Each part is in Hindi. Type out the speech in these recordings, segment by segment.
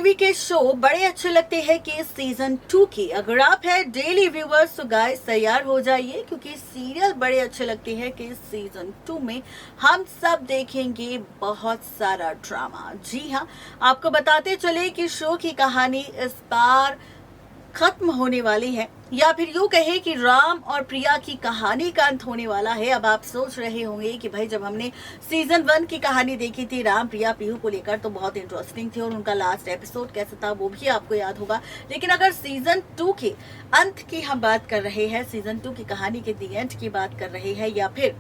टीवी के शो बड़े अच्छे लगते हैं कि सीजन 2 की अगर आप है डेली व्यूवर्स तो गाइस तैयार हो जाइए, क्योंकि सीरियल बड़े अच्छे लगते हैं कि सीजन 2 में हम सब देखेंगे बहुत सारा ड्रामा। जी हाँ, आपको बताते चले कि शो की कहानी इस बार खत्म होने वाली है, या फिर यूं कहे कि राम और प्रिया की कहानी का अंत होने वाला है। अब आप सोच रहे होंगे कि भाई जब हमने सीजन 1 की कहानी देखी थी राम प्रिया पीहू को लेकर तो बहुत इंटरेस्टिंग थी और उनका लास्ट एपिसोड कैसा था वो भी आपको याद होगा। लेकिन अगर सीजन 2 के अंत की हम बात कर रहे हैं, सीजन 2 की कहानी के दी एंड की बात कर रहे हैं, या फिर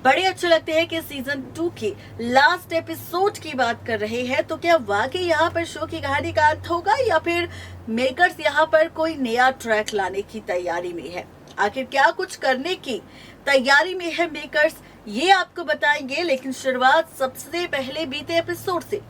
बड़े अच्छे लगते हैं कि सीजन 2 के लास्ट एपिसोड की बात कर रहे हैं, तो क्या वाकई यहाँ पर शो की कहानी का अंत होगा या फिर मेकर्स यहाँ पर कोई नया ट्रैक लाने की तैयारी में है? आखिर क्या कुछ करने की तैयारी में है मेकर्स, ये आपको बताएंगे। लेकिन शुरुआत सबसे पहले बीते एपिसोड से।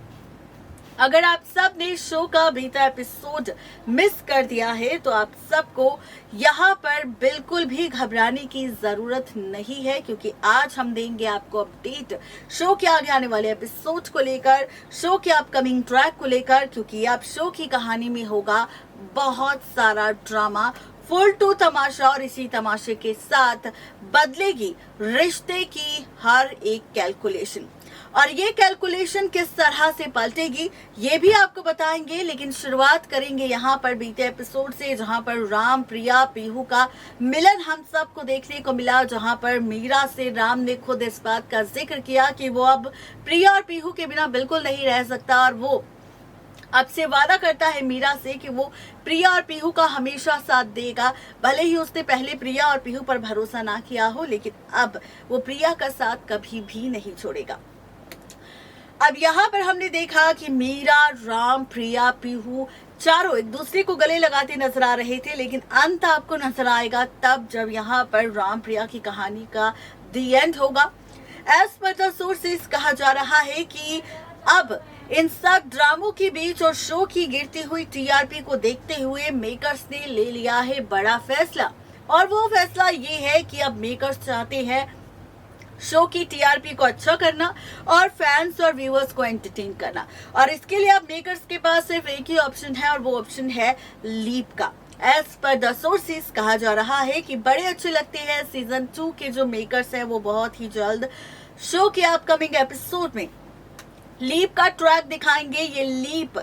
अगर आप सब ने शो का बीता एपिसोड मिस कर दिया है तो आप सबको यहाँ पर बिल्कुल भी घबराने की जरूरत नहीं है, क्योंकि आज हम देंगे आपको अपडेट शो के आगे आने वाले एपिसोड को लेकर, शो के अपकमिंग ट्रैक को लेकर, क्योंकि अब शो की कहानी में होगा बहुत सारा ड्रामा, फुल टू तमाशा, और इसी तमाशे के साथ बदलेगी रिश्ते की हर एक कैलकुलेशन। और ये कैलकुलेशन किस तरह से पलटेगी ये भी आपको बताएंगे। लेकिन शुरुआत करेंगे यहाँ पर बीते एपिसोड से, जहाँ पर राम प्रिया पीहू का मिलन हम सबको देखने को मिला, जहाँ पर मीरा से राम ने खुद इस बात का जिक्र किया कि वो अब प्रिया और पीहू के बिना बिल्कुल नहीं रह सकता, और वो अब से वादा करता है मीरा से कि वो प्रिया और पीहू का हमेशा साथ देगा। भले ही उसने पहले प्रिया और पीहू पर भरोसा ना किया हो, लेकिन अब वो प्रिया का साथ कभी भी नहीं छोड़ेगा। अब यहाँ पर हमने देखा कि मीरा, राम, प्रिया, पीहू चारों एक दूसरे को गले लगाते नजर आ रहे थे, लेकिन अंत आपको नजर आएगा तब जब यहाँ पर राम प्रिया की कहानी का दी एंड होगा। एज पर द सोर्सेस कहा जा रहा है कि अब इन सब ड्रामों के बीच और शो की गिरती हुई टीआरपी को देखते हुए मेकर्स ने ले लिया है बड़ा फैसला, और वो फैसला ये है कि अब मेकर्स चाहते हैं शो की टीआरपी को अच्छा करना और फैंस और व्यूअर्स को एंटरटेन करना, और इसके लिए अब मेकर्स के पास सिर्फ एक ही ऑप्शन है, और वो ऑप्शन है लीप का। एज पर द सोर्सेस कहा जा रहा है कि बड़े अच्छे लगते हैं सीजन 2 के जो मेकर्स हैं वो बहुत ही जल्द शो के अपकमिंग एपिसोड में लीप का ट्रैक दिखाएंगे। ये लीप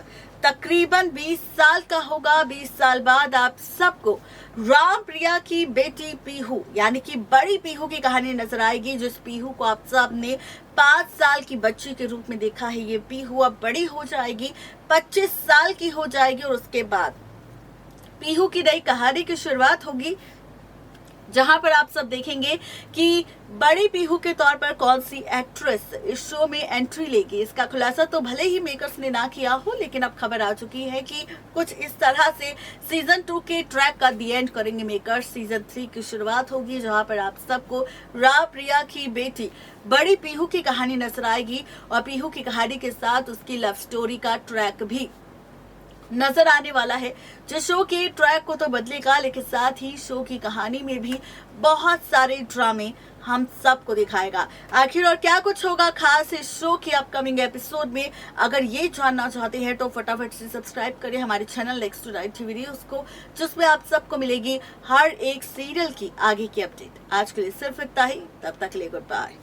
तकरीबन 20 साल का होगा। 20 साल बाद आप सबको राम प्रिया की बेटी पीहू यानी कि बड़ी पीहू की कहानी नजर आएगी, जिस पीहू को आप सब ने 5 साल की बच्ची के रूप में देखा है। ये पीहू अब बड़ी हो जाएगी, 25 साल की हो जाएगी, और उसके बाद पीहू की नई कहानी की शुरुआत होगी, जहां पर आप सब देखेंगे कि बड़ी पीहू के तौर पर कौन सी एक्ट्रेस इस शो में एंट्री लेगी। इसका खुलासा तो भले ही मेकर्स ने ना किया हो, लेकिन अब खबर आ चुकी है कि कुछ इस तरह से सीजन 2 के ट्रैक का दी एंड करेंगे मेकर्स। सीजन 3 की शुरुआत होगी, जहां पर आप सबको राम प्रिया की बेटी बड़ी पीहू की कहानी नजर आएगी, और पीहू की कहानी के साथ उसकी लव स्टोरी का ट्रैक भी नजर आने वाला है, जो शो के ट्रैक को तो बदलेगा, लेकिन साथ ही शो की कहानी में भी बहुत सारे ड्रामे हम सबको दिखाएगा। आखिर और क्या कुछ होगा खास इस शो के अपकमिंग एपिसोड में, अगर ये जानना चाहते हैं तो फटाफट से सब्सक्राइब करें हमारे channel next to right videos को, जिसमें आप सबको मिलेगी हर एक सीरियल की आगे की अपडेट। आज के लिए सिर्फ इतना ही, तब तक के लिए गुड बाय।